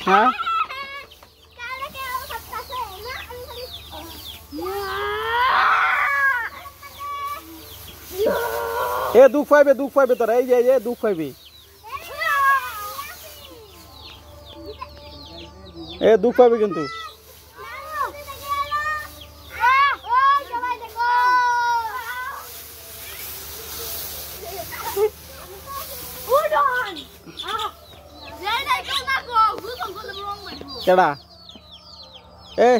হ্যাঁ এ দুঃখ পাইবে তোরা এই যে দুঃখ পাইবি এ দুঃখ পাইবে কিন্তু কেডা এ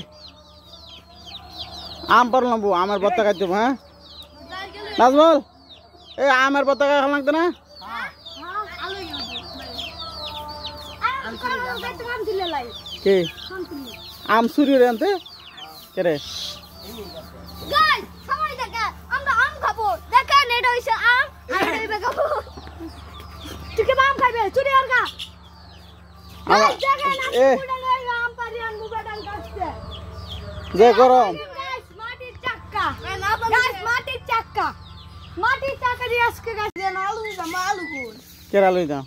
আম পারলাম বউ আমার বত্তা খাইতে হ্যাঁ নাজমল এ আমের বত্তা খাওয়া লাগতো না কে আম চুরি রে আনতে কে রে যে গরম কেরা লই দাও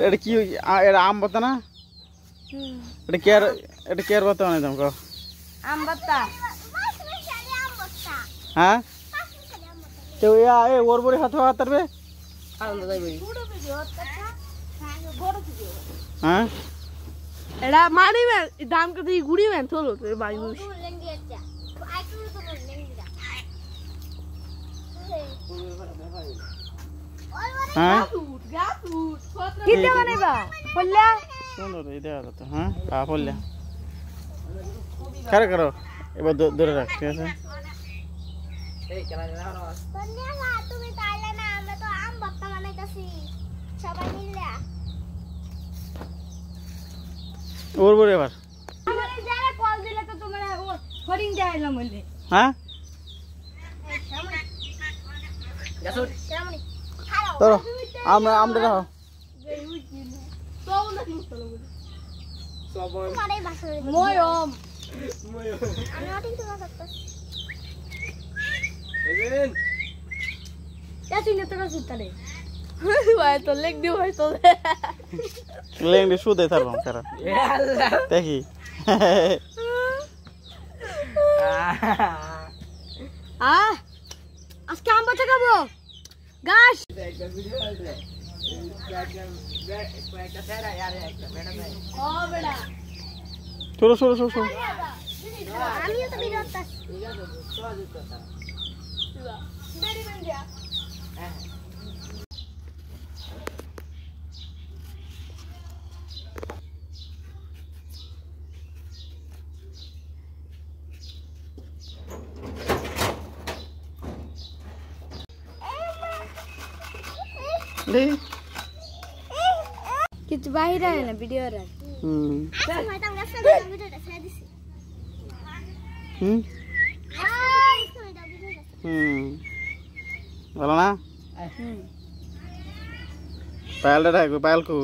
এটা কি এটা আম বত্তা না এটা কেয়ার বত্তা বানাই দাম আম বত্তা হ্যাঁ তো ওর বড়ি হাত হাতারবে হ্যাঁ এটা মানি ম্যান দাম কত গুড়ি ম্যান চলো তোর বাড়ি হ্যাঁ কি দেবা নেবা পল্লা সুন্দর এই দেওয়া তো হ্যাঁ পল্লা করো এবার ধরে রাখ ঠিক আছে তুমি তাইলে না আমরা তো আম ভর্তা বানাইতাছি সবাই মিলে ওর বড় এবার আমারে যারা কল দিলে তো তোমরা ফরিং যাইলাম বলে হ্যাঁ তো আমরা দাও ময়ম আমি ওটিং তো করতেছি তুই না তোরা সুতারে ভাই তো লেগ দিও ভাই তো লেং দি সুদে থারবাম কারণ দেখি আজকে আম বাচ্চা খাবো গাছ সরো আমিও তো বিরত আছি কিছু বাইরে হয় না ভিডিও রে ভালো না পায়েলটা পায়েল কো